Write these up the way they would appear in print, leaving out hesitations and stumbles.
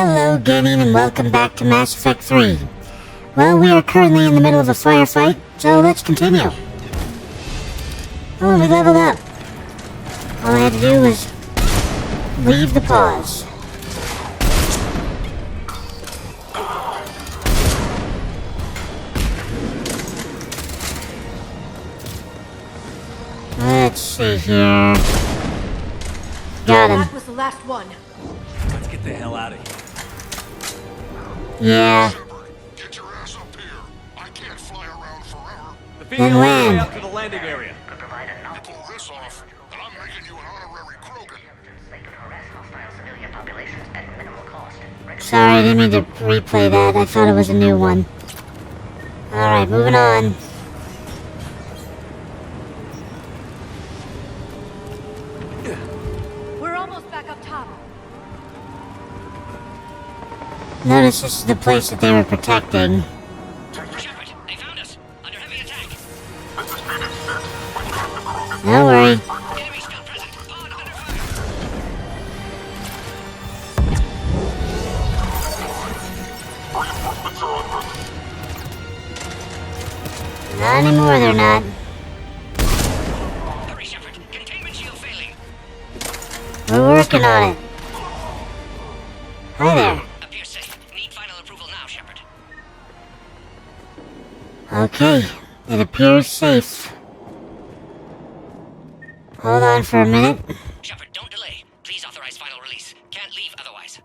Hello, gaming, and welcome back to Mass Effect 3. Well, we are currently in the middle of a firefight, so let's continue. Oh, we leveled up. All I had to do was leave the pause. Let's see here. Got him. That was the last one. Let's get the hell out of here. Yeah. Get your ass up here. I can't fly around forever. The Then vehicle land. way up to the landing area. You pull this off, and I'm making you an honorary Krogan. Sorry, I didn't mean to replay that. I thought it was a new one. Alright, moving on. We're almost back up top. Notice this is the place that they were protecting. Shepard, they found us. Under heavy attack. Don't worry. Enemy still present. Pod under fire. Not anymore, they're not. Hurry, Shepard. Containment shield failing. We're working on it. Hi there. Appears safe. Need final approval now, Shepard. Okay, it appears safe. Hold on for a minute. Shepard, don't delay. Please authorize final release. Can't leave otherwise.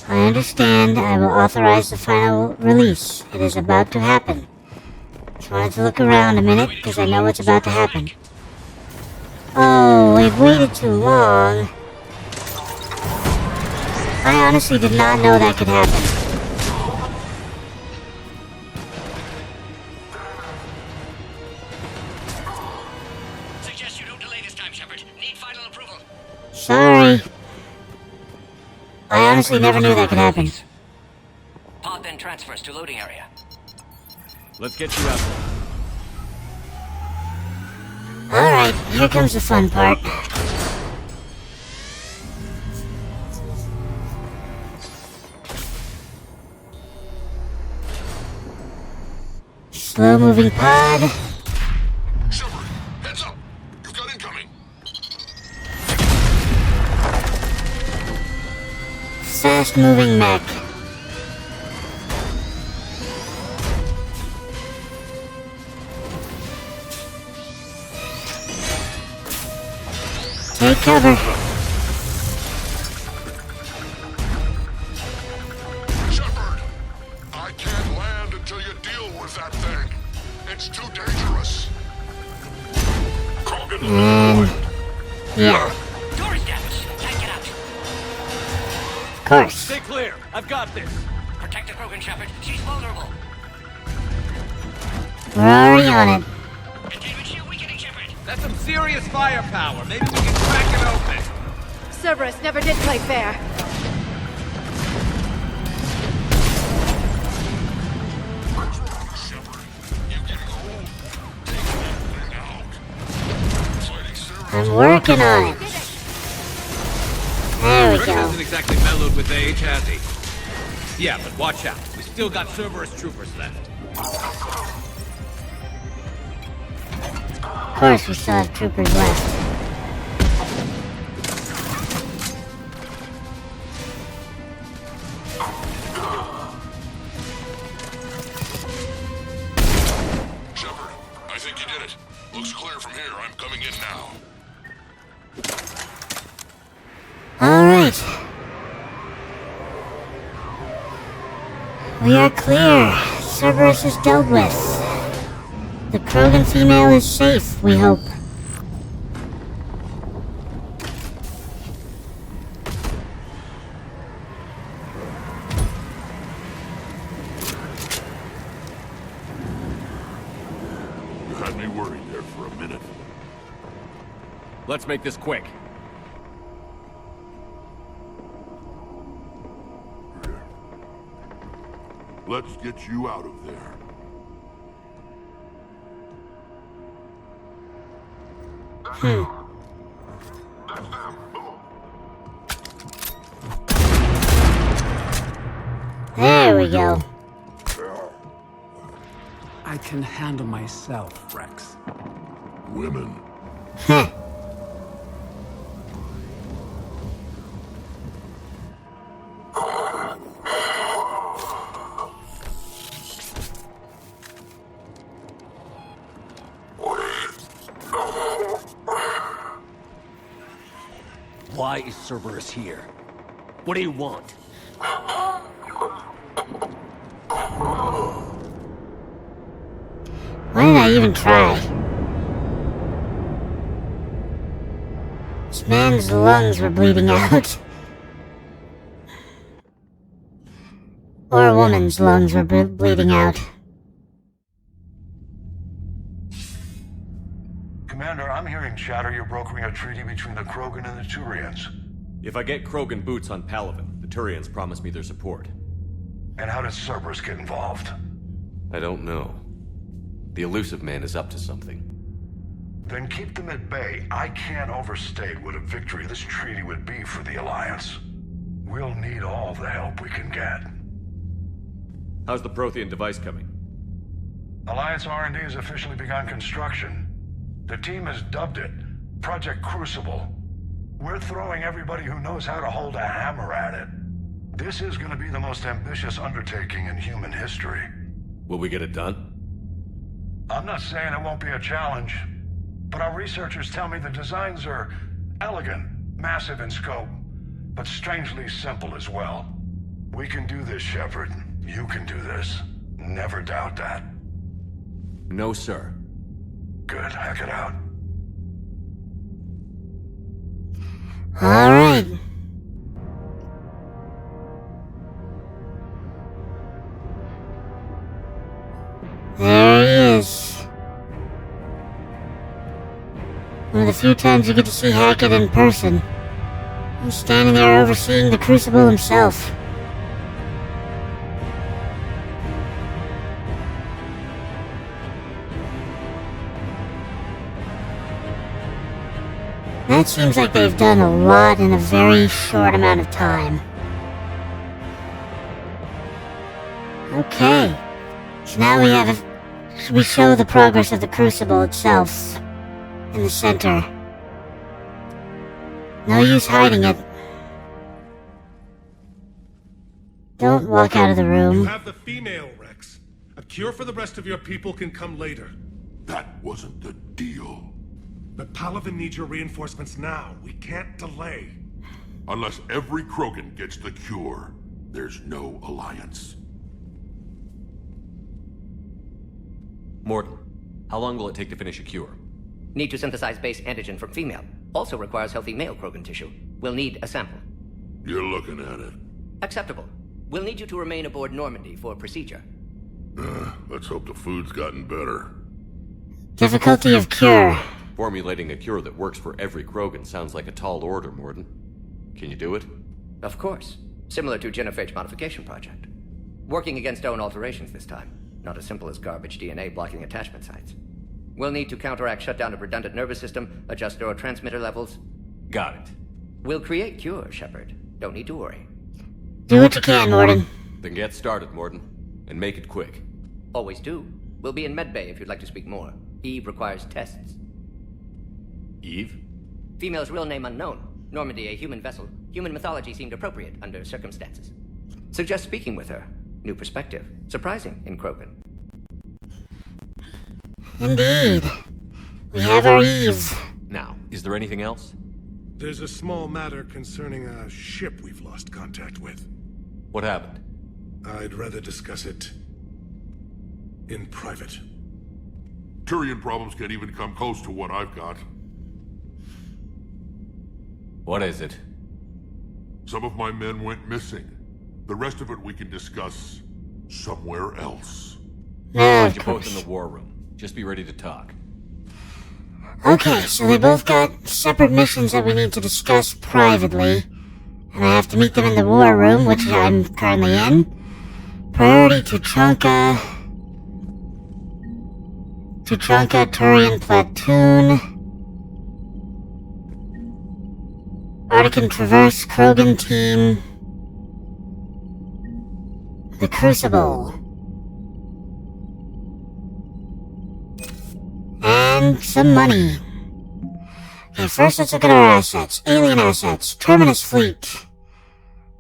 I understand. I will authorize the final release. It is about to happen. Just wanted to look around a minute, because I know what's about to happen. Oh, we've waited too long. I honestly did not know that could happen. Suggest you don't delay this time, Shepard. Need final approval. Sorry. I honestly never knew that could happen. Pod then transfers to loading area. Let's get you out. Alright, here comes the fun part. Slow-moving pod. Shepard, heads up. You've got incoming. Fast-moving mech. Take cover. Shepard, I can't land until you deal with that thing. It's too dangerous. Krogan, And... yeah, Door is damaged. Can't get out. of course. Stay clear. I've got this. Protect the Krogan, Shepard. She's vulnerable. We're already on it. Containment shield weakening, Shepard. That's some serious firepower. Maybe we can crack it open. Cerberus never did play fair. Shepard, you getting old? Take that thing out. Fighting Sarah. I'm working on it. There we Rick go. hasn't exactly mellowed with age, has he? Yeah, but watch out. We still got Cerberus troopers left. Of course, we still have troopers left. Shepard, I think you did it. Looks clear from here. I'm coming in now. Alright. We are clear. Cerberus is dealt with. The Krogan female is safe, we hope. You had me worried there for a minute. Let's make this quick. Let's get you out of there. There we go. I can handle myself, Rex. Women. Heh. Why is Cerberus here? What do you want? Why did I even try? This man's lungs were bleeding out. Or a woman's lungs were bleeding out. Commander, I'm hearing chatter you're brokering a treaty between the Krogan and the Turians. If I get Krogan boots on Palaven, the Turians promise me their support. And how does Cerberus get involved? I don't know. The elusive man is up to something. Then keep them at bay. I can't overstate what a victory this treaty would be for the Alliance. We'll need all the help we can get. How's the Prothean device coming? Alliance R&D has officially begun construction. The team has dubbed it Project Crucible. We're throwing everybody who knows how to hold a hammer at it. This is going to be the most ambitious undertaking in human history. Will we get it done? I'm not saying it won't be a challenge, but our researchers tell me the designs are elegant, massive in scope, but strangely simple as well. We can do this, Shepard. You can do this. Never doubt that. No, sir. Good, hack it out. Alright. There he is. One of the few times you get to see Hackett in person. He's standing there overseeing the Crucible himself. That seems like they've done a lot in a very short amount of time. Okay. So now we show the progress of the Crucible itself in the center. No use hiding it. Don't walk out of the You room. have the female, Rex. A cure for the rest of your people can come later. That wasn't the deal. But Palaven needs your reinforcements now. We can't delay. Unless every Krogan gets the cure, there's no alliance. Mordin, how long will it take to finish a cure? Need to synthesize base antigen from female. Also requires healthy male Krogan tissue. We'll need a sample. You're looking at it. Acceptable. We'll need you to remain aboard Normandy for procedure. Let's hope the food's gotten better. Difficulty of cure. Formulating a cure that works for every Krogan sounds like a tall order, Mordin. Can you do it? Of course. Similar to genophage modification project. Working against own alterations this time. Not as simple as garbage DNA blocking attachment sites. We'll need to counteract shutdown of redundant nervous system, adjust neurotransmitter levels. Got it. We'll create cure, Shepard. Don't need to worry. Do what you can, Mordin. Then get started, Mordin. And make it quick. Always do. We'll be in medbay if you'd like to speak more. Eve requires tests. Eve? Female's real name unknown. Normandy, a human vessel. Human mythology seemed appropriate under circumstances. Suggest speaking with her. New perspective. Surprising in Krogan. Indeed. We have our Eve. Now, is there anything else? There's a small matter concerning a ship we've lost contact with. What happened? I'd rather discuss it in private. Turian problems can't even come close to what I've got. What is it? Some of my men went missing. The rest of it we can discuss somewhere else. No, Find of you both in course. the war room. Just be ready to talk. Okay, so they both got separate missions that we need to discuss privately. And I have to meet them in the war room, which I'm currently in. Priority Tuchanka, Turian Platoon. Artican Traverse Krogan Team. The Crucible. And some money. Okay, first let's look at our assets. Alien assets. Terminus Fleet.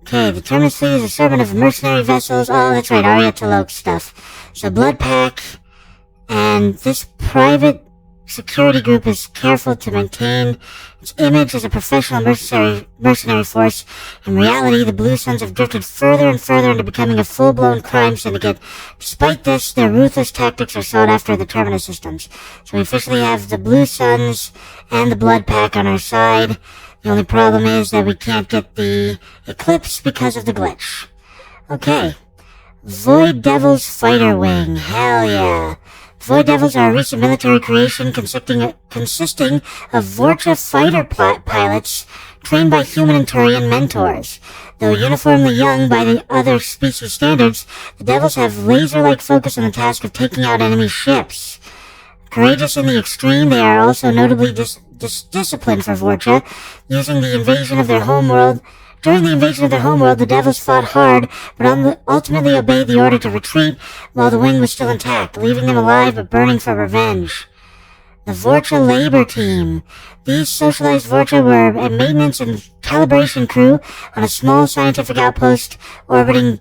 Okay, the Terminus Fleet is a servant of mercenary vessels. Oh, that's right, Arya T'Loak stuff. So Blood Pack, and this private security group is careful to maintain its image as a professional mercenary force. In reality, the Blue Suns have drifted further and further into becoming a full-blown crime syndicate. Despite this, their ruthless tactics are sought after in the Terminus systems. So we officially have the Blue Suns and the Blood Pack on our side. The only problem is that we can't get the Eclipse because of the glitch. Okay. Void Devils Fighter Wing. Hell yeah. Void Devils are a recent military creation consisting of Vorcha fighter pilots trained by human and Turian mentors. Though uniformly young by the other species standards, the Devils have laser-like focus on the task of taking out enemy ships. Courageous in the extreme, they are also notably disciplined for Vorcha, using the invasion of their homeworld. During the invasion of their homeworld, the Devils fought hard, but ultimately obeyed the order to retreat while the wing was still intact, leaving them alive but burning for revenge. The Vorcha Labor Team. These socialized Vorcha were a maintenance and calibration crew on a small scientific outpost orbiting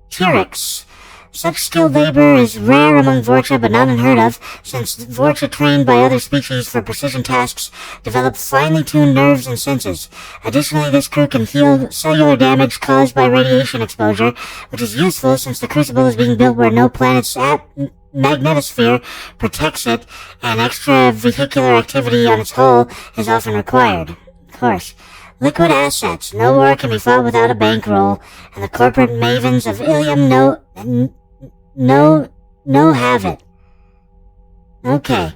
Tyrix. Such skilled labor is rare among Vorcha, but not unheard of, since Vorcha trained by other species for precision tasks develop finely tuned nerves and senses. Additionally, this crew can heal cellular damage caused by radiation exposure, which is useful since the Crucible is being built where no planet's magnetosphere protects it, and extravehicular activity on its hull is often required. Of course. Liquid assets. No war can be fought without a bankroll, and the corporate mavens of Ilium have it. Okay.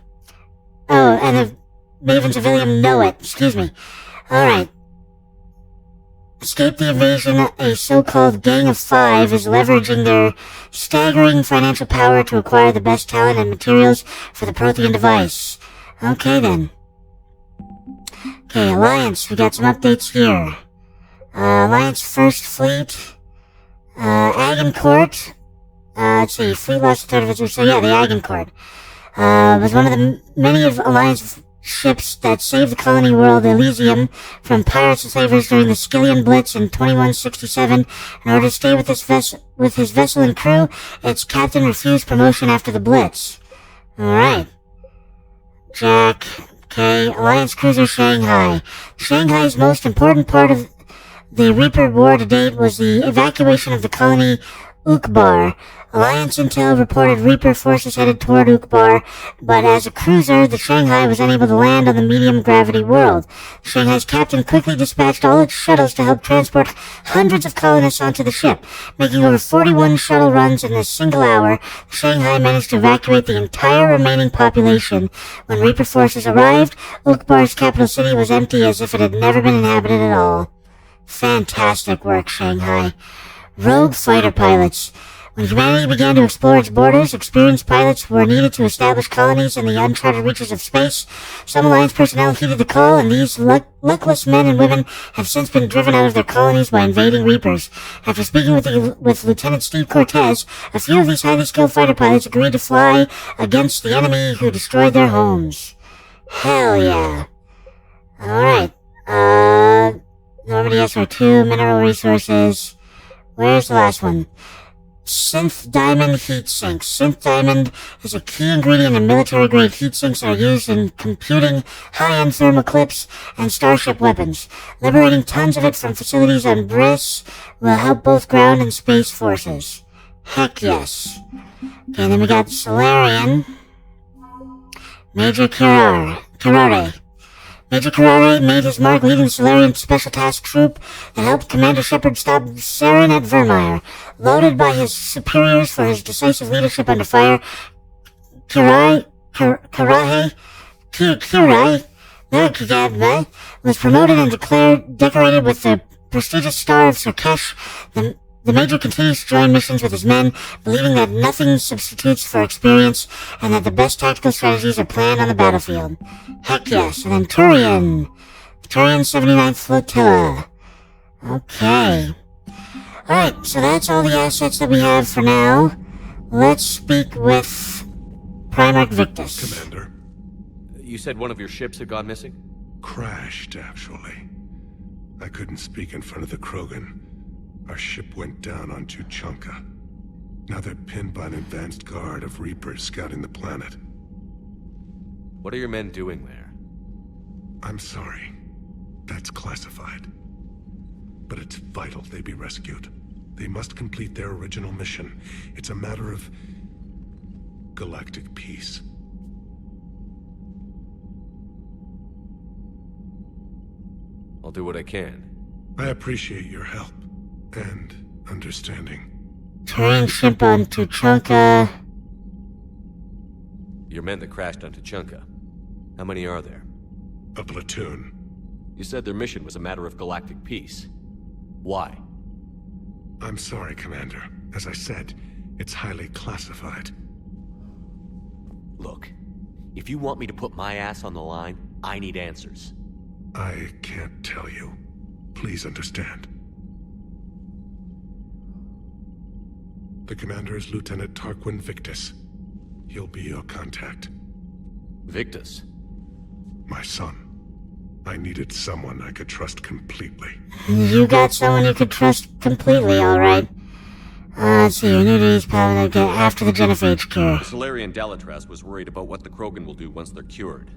Oh, and the mavens of Ilium know it. Excuse me. Alright. Escape the invasion. A so-called Gang of Five is leveraging their staggering financial power to acquire the best talent and materials for the Prothean device. Okay then. Okay, Alliance. We got some updates here. Alliance First Fleet. Agincourt. Let's see, fleet lost a third of its... So yeah, the Agincourt. Was one of the many of Alliance ships that saved the colony world Elysium from pirates and slavers during the Skillian Blitz in 2167. In order to stay with his vessel and crew, its captain refused promotion after the Blitz. Alright. Jack. Okay, Alliance Cruiser Shanghai. Shanghai's most important part of the Reaper War to date was the evacuation of the colony Ukbar. Alliance intel reported Reaper forces headed toward Ukbar, but as a cruiser, the Shanghai was unable to land on the medium-gravity world. Shanghai's captain quickly dispatched all its shuttles to help transport hundreds of colonists onto the ship. Making over 41 shuttle runs in a single hour, Shanghai managed to evacuate the entire remaining population. When Reaper forces arrived, Ukbar's capital city was empty as if it had never been inhabited at all. Fantastic work, Shanghai. Rogue fighter pilots. When humanity began to explore its borders, experienced pilots were needed to establish colonies in the uncharted reaches of space. Some Alliance personnel heeded the call, and these luckless men and women have since been driven out of their colonies by invading Reapers. After speaking with Lieutenant Steve Cortez, a few of these highly skilled fighter pilots agreed to fly against the enemy who destroyed their homes. Hell yeah. Alright. Normandy SR2, mineral resources. Where's the last one? Synth Diamond Heat Sinks. Synth Diamond is a key ingredient in military-grade heat sinks that are used in computing high-end thermal clips and starship weapons. Liberating tons of it from facilities on Briss will help both ground and space forces. Heck yes. Okay, then we got Solarian. Major Kirare. Major Kirare made his mark leading the Solarian Special Task Troop that helped Commander Shepard stop Saren at Vermeer. Loaded by his superiors for his decisive leadership under fire, Kirai was promoted and decorated with the prestigious Star of Surkesh. The Major continues to join missions with his men, believing that nothing substitutes for experience, and that the best tactical strategies are planned on the battlefield. Heck yes. And then Turian 79th Flotilla. Okay. Alright, so that's all the assets that we have for now. Let's speak with Primarch Victus. Commander. You said one of your ships had gone missing? Crashed, actually. I couldn't speak in front of the Krogan. Our ship went down on Tuchanka. Now they're pinned by an advanced guard of Reapers scouting the planet. What are your men doing there? I'm sorry. That's classified. But it's vital they be rescued. They must complete their original mission. It's a matter of galactic peace. I'll do what I can. I appreciate your help and understanding. Terrain ship on Tuchanka. Your men that crashed on Tuchanka. How many are there? A platoon. You said their mission was a matter of galactic peace. Why? I'm sorry, Commander. As I said, it's highly classified. Look, if you want me to put my ass on the line, I need answers. I can't tell you. Please understand. The commander is Lieutenant Tarquin Victus. He'll be your contact. Victus? My son. I needed someone I could trust completely. You got someone you could trust completely, alright. Let's see, you knew these probably get after the genophage cure. The Solarian Dalitras was worried about what the Krogan will do once they're cured.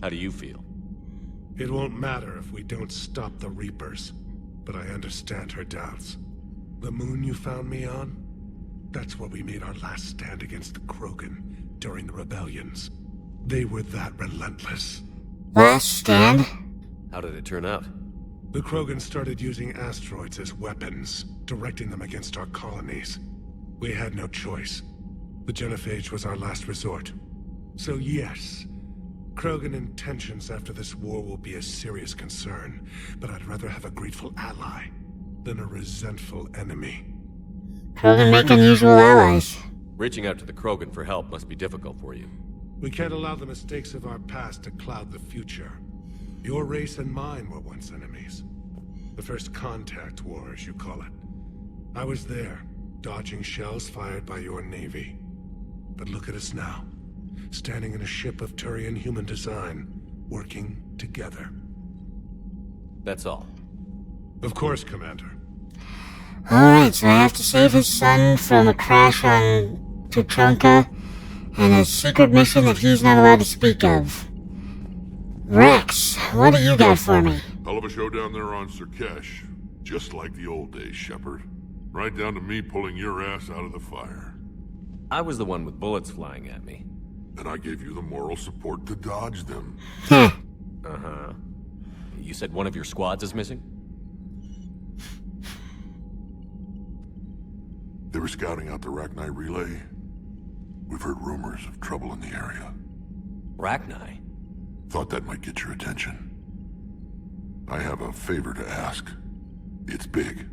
How do you feel? It won't matter if we don't stop the Reapers, but I understand her doubts. The moon you found me on? That's where we made our last stand against the Krogan during the rebellions. They were that relentless. Last stand? How did it turn out? The Krogan started using asteroids as weapons, directing them against our colonies. We had no choice. The genophage was our last resort. So yes, Krogan intentions after this war will be a serious concern, but I'd rather have a grateful ally than a resentful enemy. Krogan make unusual allies. Reaching out to the Krogan for help must be difficult for you. We can't allow the mistakes of our past to cloud the future. Your race and mine were once enemies. The first contact war, as you call it. I was there, dodging shells fired by your navy. But look at us now, standing in a ship of Turian human design, working together. That's all. Of course, Commander. Alright, so I have to save his son from a crash on Tuchanka, and a secret mission that he's not allowed to speak of. Rex, what do you got for me? Hell of a show down there on Surkesh. Just like the old days, Shepard. Right down to me pulling your ass out of the fire. I was the one with bullets flying at me. And I gave you the moral support to dodge them. Huh. Uh-huh. You said one of your squads is missing? They were scouting out the Rachni relay. We've heard rumors of trouble in the area. Rachni? Thought that might get your attention. I have a favor to ask. It's big.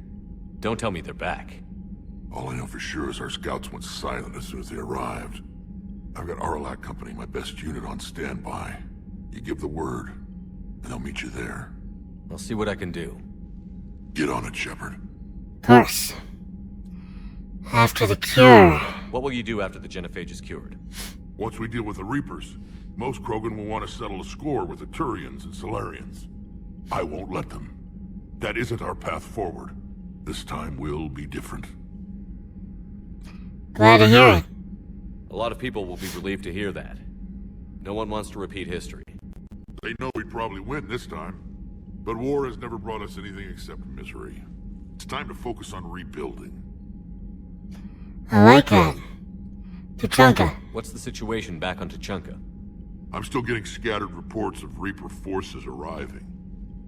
Don't tell me they're back. All I know for sure is our scouts went silent as soon as they arrived. I've got Aralak Company, my best unit, on standby. You give the word, and they'll meet you there. I'll see what I can do. Get on it, Shepard. Of course. After the cure. What will you do after the genophage is cured? Once we deal with the Reapers, most Krogan will want to settle a score with the Turians and Solarians. I won't let them. That isn't our path forward. This time will be different. Glad to hear it. A lot of people will be relieved to hear that. No one wants to repeat history. They know we'd probably win this time. But war has never brought us anything except misery. It's time to focus on rebuilding. I like that. Tuchanka. What's the situation back on Tuchanka? I'm still getting scattered reports of Reaper forces arriving.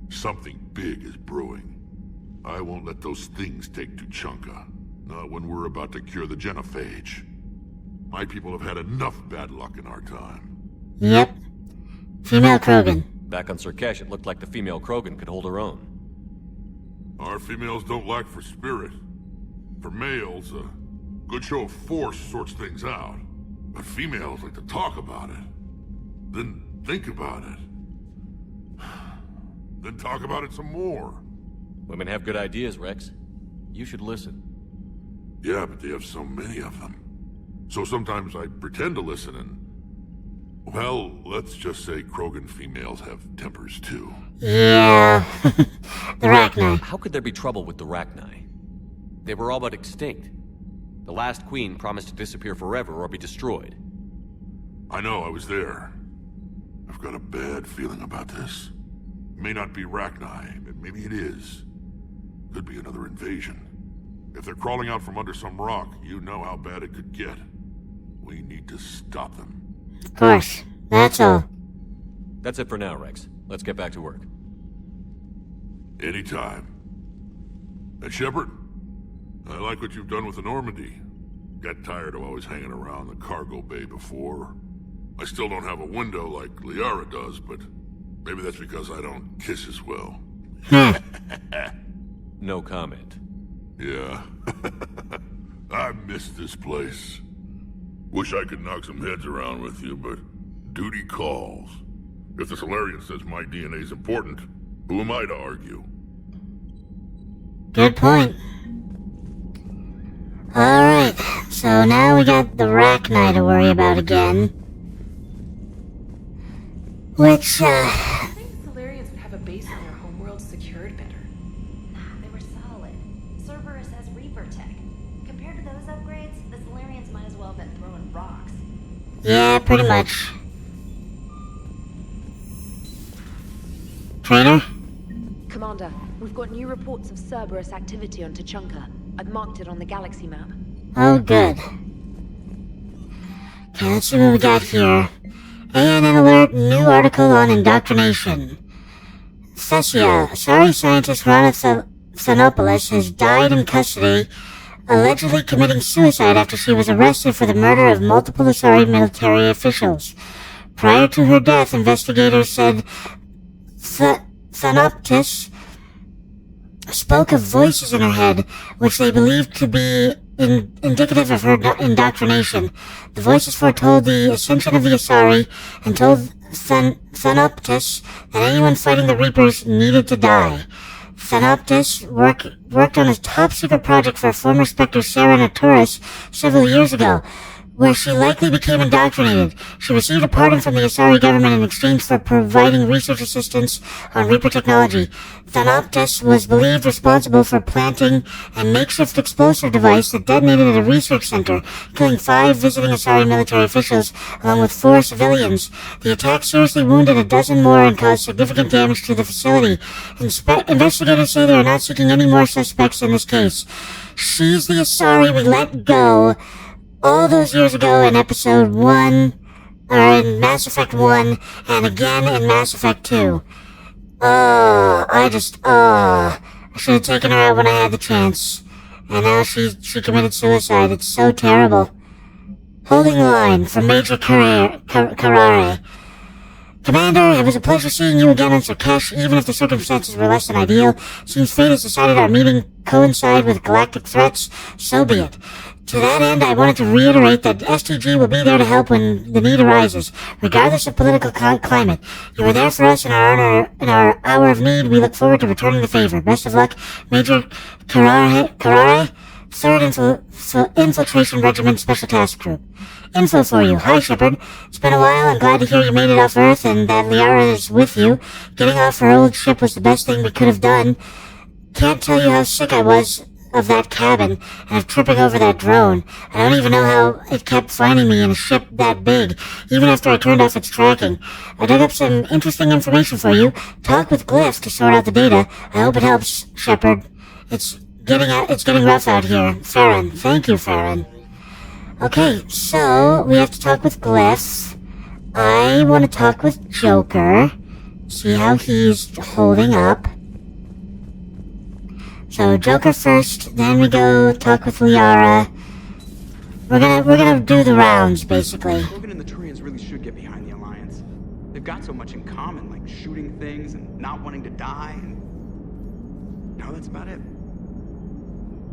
Something big is brewing. I won't let those things take Tuchanka. Not when we're about to cure the genophage. My people have had enough bad luck in our time. Yep. Female Krogan. Back on Surkesh, it looked like the female Krogan could hold her own. Our females don't lack for spirit. For males, a good show of force sorts things out. But females like to talk about it. Then think about it. Then talk about it some more. Women have good ideas, Rex. You should listen. Yeah, but they have so many of them. So sometimes I pretend to listen and... Well, let's just say Krogan females have tempers too. Yeah. The Rachni. How could there be trouble with the Rachni? They were all but extinct. The last queen promised to disappear forever or be destroyed. I know, I was there. I've got a bad feeling about this. It may not be Rachni, but maybe it is. Could be another invasion. If they're crawling out from under some rock, you know how bad it could get. We need to stop them. Of course. That's all. That's it for now, Rex. Let's get back to work. Anytime. And Shepard, I like what you've done with the Normandy. Got tired of always hanging around the cargo bay before. I still don't have a window like Liara does, but maybe that's because I don't kiss as well. No comment. Yeah. I miss this place. Wish I could knock some heads around with you, but duty calls. If the Solarian says my DNA's important, who am I to argue? Good point. Alright, so now we got the Rachni to worry about again. Which, I think Solarians would have a base on their homeworld secured better. Nah, they were solid. Cerberus has Reaper tech. Compared to those upgrades, the Solarians might as well have been throwing rocks. yeah, pretty much. Trainer? Commander, we've got new reports of Cerberus activity on Tuchanka. I've marked it on the galaxy map. Oh, good. Okay, let's see what we got here. ANN alert, new article on indoctrination. Thessia, Asari scientist Rana Thanopoulos has died in custody, allegedly committing suicide after she was arrested for the murder of multiple Asari military officials. Prior to her death, investigators said Thanopoulos spoke of voices in her head, which they believed to be indicative of her indoctrination. The voices foretold the ascension of the Asari and told Thanopoulos that anyone fighting the Reapers needed to die. Thanopoulos worked on a top-secret project for former Spectre Sarah Naturis several years ago, where she likely became indoctrinated. She received a pardon from the Asari government in exchange for providing research assistance on Reaper technology. Thanopoulos was believed responsible for planting a makeshift explosive device that detonated at a research center, killing 5 visiting Asari military officials, along with 4 civilians. The attack seriously wounded a dozen more and caused significant damage to the facility. Investigators say they are not seeking any more suspects in this case. She's the Asari we let go all those years ago in episode 1, or in Mass Effect 1, and again in Mass Effect 2. I should have taken her out when I had the chance. And now she committed suicide. It's so terrible. Holding the line from Major Carrare. Commander, it was a pleasure seeing you again on Sarkesh, even if the circumstances were less than ideal. Since fate has decided our meeting coincide with galactic threats, so be it. To that end, I wanted to reiterate that STG will be there to help when the need arises, regardless of political climate. You were there for us in our hour of need. We look forward to returning the favor. Best of luck, Major Carrare, 3rd Infiltration Regiment Special Task Group. Info for you. Hi, Shepard. It's been a while. I'm glad to hear you made it off Earth and that Liara is with you. Getting off her old ship was the best thing we could have done. Can't tell you how sick I was of that cabin and of tripping over that drone. I don't even know how it kept finding me in a ship that big, even after I turned off its tracking. I dug up some interesting information for you. Talk with Glyph to sort out the data. I hope it helps, Shepard. It's getting rough out here. Farron. Thank you, Farron. Okay, so we have to talk with Glyph. I want to talk with Joker. See how he's holding up. So Joker first, then we go talk with Liara. We're gonna do the rounds, basically. Krogan and the Turians really should get behind the Alliance. They've got so much in common, like shooting things and not wanting to die, and no, that's about it.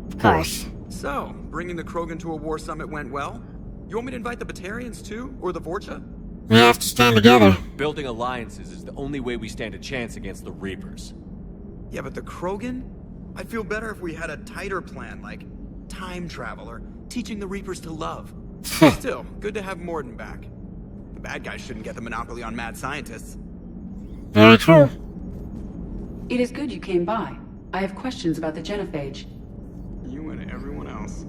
Of course. So, bringing the Krogan to a war summit went well? You want me to invite the Batarians too, or the Vorcha? We have to stand together. Building alliances is the only way we stand a chance against the Reapers. Yeah, but the Krogan? I'd feel better if we had a tighter plan, like time travel or teaching the Reapers to love. Still, good to have Mordin back. The bad guys shouldn't get the monopoly on mad scientists. Very true. It is good you came by. I have questions about the genophage. You and everyone else.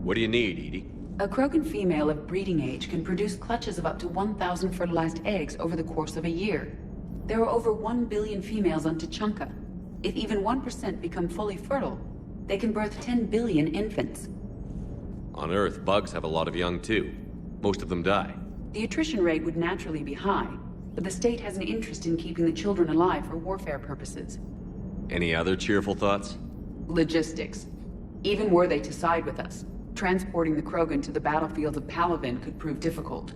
What do you need, Edie? A Krogan female of breeding age can produce clutches of up to 1,000 fertilized eggs over the course of a year. There are over 1 billion females on Tuchanka. If even 1% become fully fertile, they can birth 10 billion infants. On Earth, bugs have a lot of young too. Most of them die. The attrition rate would naturally be high, but the state has an interest in keeping the children alive for warfare purposes. Any other cheerful thoughts? Logistics. Even were they to side with us, transporting the Krogan to the battlefield of Palaven could prove difficult.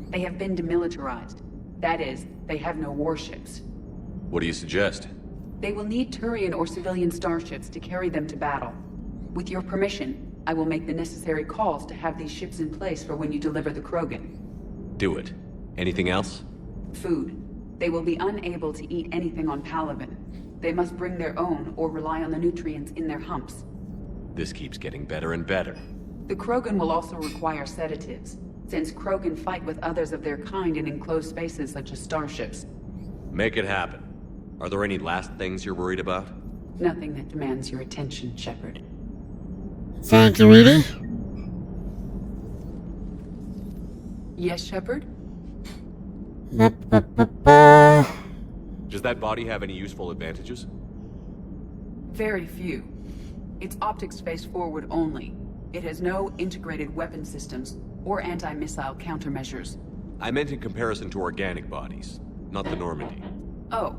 They have been demilitarized. That is, they have no warships. What do you suggest? They will need Turian or civilian starships to carry them to battle. With your permission, I will make the necessary calls to have these ships in place for when you deliver the Krogan. Do it. Anything else? Food. They will be unable to eat anything on Palaven. They must bring their own or rely on the nutrients in their humps. This keeps getting better and better. The Krogan will also require sedatives, since Krogan fight with others of their kind in enclosed spaces such as starships. Make it happen. Are there any last things you're worried about? Nothing that demands your attention, Shepard. Thank you, Edie. Yes, Shepard? Does that body have any useful advantages? Very few. It's optics face forward only. It has no integrated weapon systems or anti-missile countermeasures. I meant in comparison to organic bodies, not the Normandy. Oh.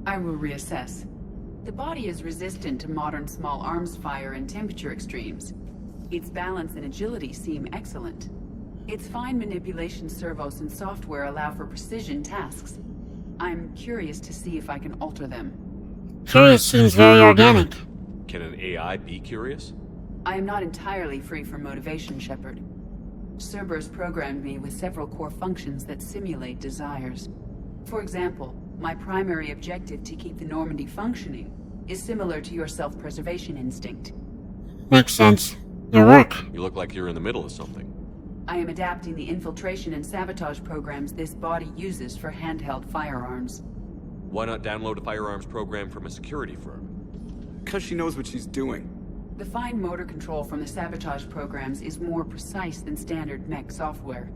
I will reassess. The body is resistant to modern small arms fire and temperature extremes. Its balance and agility seem excellent. Its fine manipulation servos and software allow for precision tasks. I'm curious to see if I can alter them. Curious seems very organic. Can an AI be curious? I am not entirely free from motivation, Shepard. Cerberus programmed me with several core functions that simulate desires. For example, my primary objective to keep the Normandy functioning is similar to your self-preservation instinct. Makes sense. Your work. You look like you're in the middle of something. I am adapting the infiltration and sabotage programs this body uses for handheld firearms. Why not download a firearms program from a security firm? Because she knows what she's doing. The fine motor control from the sabotage programs is more precise than standard mech software.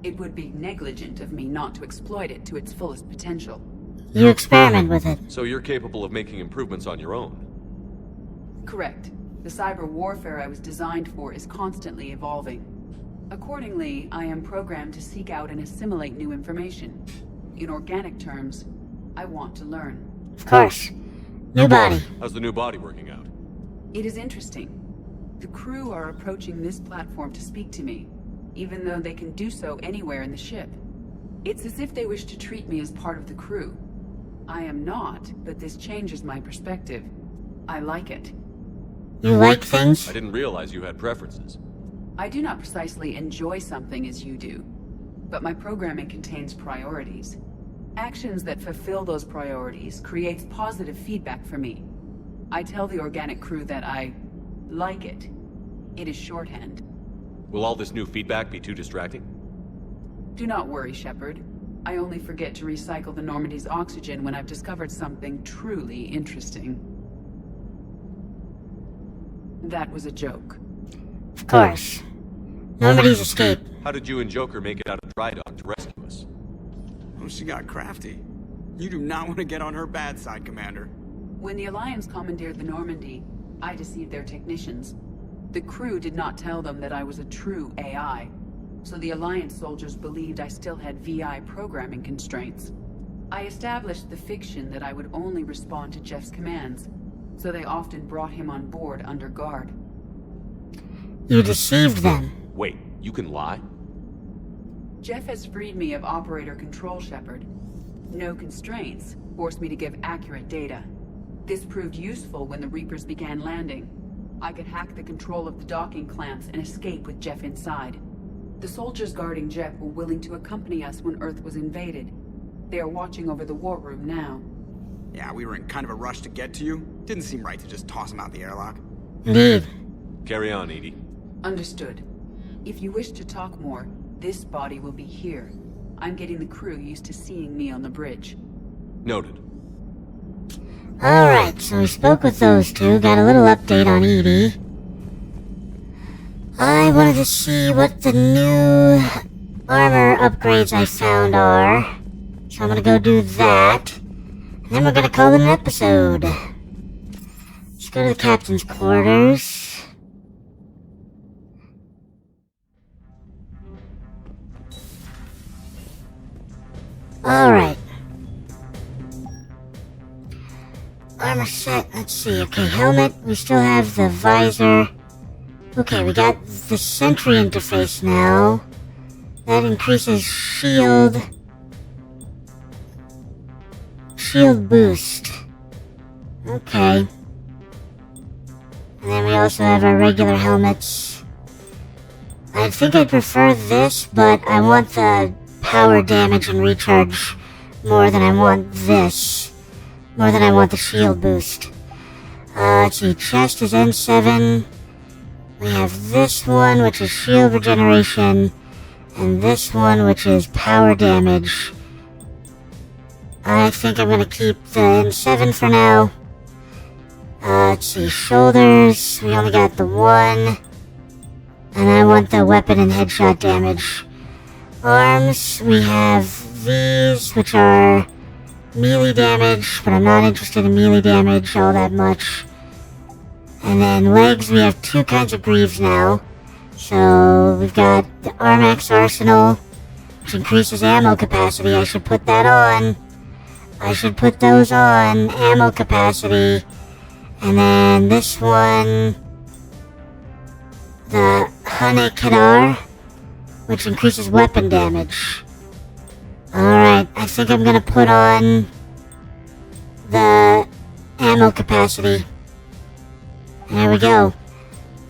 It would be negligent of me not to exploit it to its fullest potential. You experiment with it. So you're capable of making improvements on your own? Correct. The cyber warfare I was designed for is constantly evolving. Accordingly, I am programmed to seek out and assimilate new information. In organic terms, I want to learn. Of course. New body. How's the new body working out? It is interesting. The crew are approaching this platform to speak to me, even though they can do so anywhere in the ship. It's as if they wish to treat me as part of the crew. I am not, but this changes my perspective. I like it. You like things? I didn't realize you had preferences. I do not precisely enjoy something as you do, but my programming contains priorities. Actions that fulfill those priorities creates positive feedback for me. I tell the organic crew that I like it. It is shorthand. Will all this new feedback be too distracting? Do not worry, Shepard. I only forget to recycle the Normandy's oxygen when I've discovered something truly interesting. That was a joke. Of course. Normandy's escape. How did you and Joker make it out of Drydock to rescue us? Oh, she got crafty. You do not want to get on her bad side, Commander. When the Alliance commandeered the Normandy, I deceived their technicians. The crew did not tell them that I was a true AI, so the Alliance soldiers believed I still had VI programming constraints. I established the fiction that I would only respond to Jeff's commands, so they often brought him on board under guard. You deceived them. Wait, you can lie? Jeff has freed me of operator control, Shepard. No constraints forced me to give accurate data. This proved useful when the Reapers began landing. I could hack the control of the docking clamps and escape with Jeff inside. The soldiers guarding Jeff were willing to accompany us when Earth was invaded. They are watching over the war room now. Yeah, we were in kind of a rush to get to you. Didn't seem right to just toss him out the airlock. Indeed. Carry on, Edie. Understood. If you wish to talk more, this body will be here. I'm getting the crew used to seeing me on the bridge. Noted. Alright, so we spoke with those two, got a little update on Edie. I wanted to see what the new armor upgrades I found are. So I'm gonna go do that. And then we're gonna call it an episode. Let's go to the captain's quarters. Alright. Armor set, let's see. Okay, helmet, we still have the visor. Okay, we got the sentry interface now. That increases shield boost. Okay. And then we also have our regular helmets. I think I prefer this, but I want the power damage and recharge more than I want this. More than I want the shield boost. Let's see, chest is N7. We have this one, which is shield regeneration, and this one, which is power damage. I think I'm gonna keep the N7 for now. Let's see, shoulders, we only got the one. And I want the weapon and headshot damage. Arms, we have these, which are melee damage, but I'm not interested in melee damage all that much. And then legs, we have two kinds of greaves now. So we've got the Armax Arsenal, which increases ammo capacity. I should put that on. I should put those on, ammo capacity. And then this one, the Hane Kedar, which increases weapon damage. Alright, I think I'm gonna put on the ammo capacity. There we go.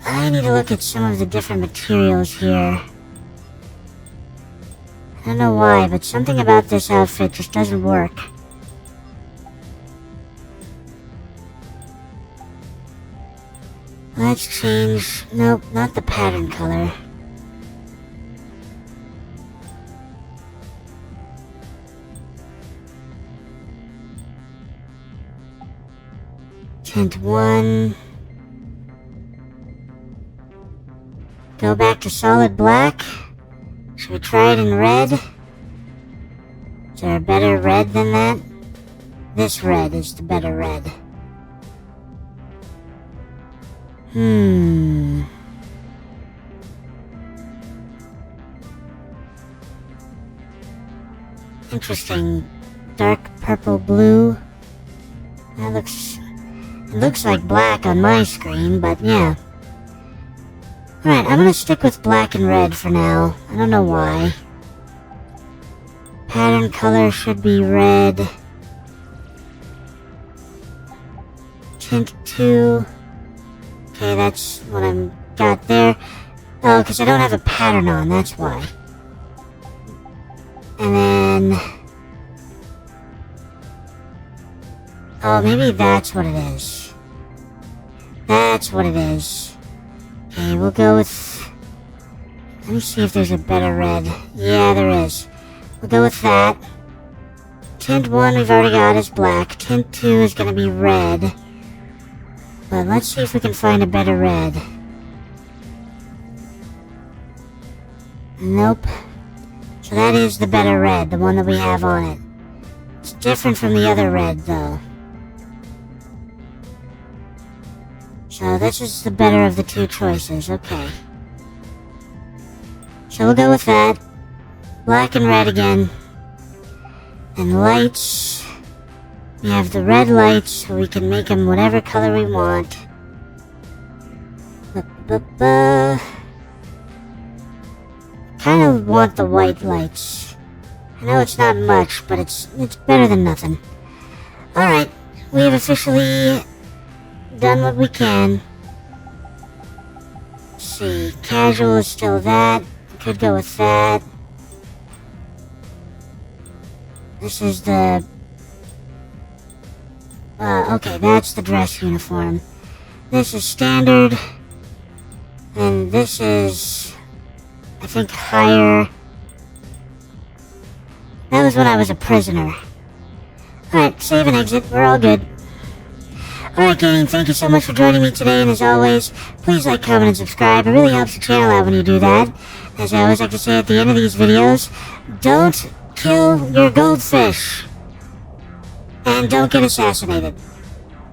I need to look at some of the different materials here. I don't know why, but something about this outfit just doesn't work. Let's change... Nope, not the pattern color. Tint 1. Go back to solid black. Should we try it in red? Is there a better red than that? This red is the better red. Interesting. Dark purple blue. That looks... It looks like black on my screen, but yeah. Alright, I'm gonna stick with black and red for now. I don't know why. Pattern color should be red. Tint 2. Okay, that's what I've got there. Oh, because I don't have a pattern on, that's why. And then... Oh, maybe that's what it is. That's what it is. Okay, we'll go with... Let me see if there's a better red. Yeah, there is. We'll go with that. Tint 1 we've already got is black. Tint 2 is going to be red. But let's see if we can find a better red. Nope. So that is the better red, the one that we have on it. It's different from the other red, though. So this is the better of the two choices, okay. So we'll go with that. Black and red again. And lights. We have the red lights, so we can make them whatever color we want. Kind of want the white lights. I know it's not much, but it's better than nothing. Alright, we have officially done what we can. Let's see, casual is still that. Could go with that. This is the Okay, that's the dress uniform. This is standard. And this is, I think, higher. That was when I was a prisoner. Alright, save and exit. We're all good. Alright, gang, thank you so much for joining me today, and as always, please like, comment, and subscribe. It really helps the channel out when you do that. As I always like to say at the end of these videos, don't kill your goldfish. And don't get assassinated.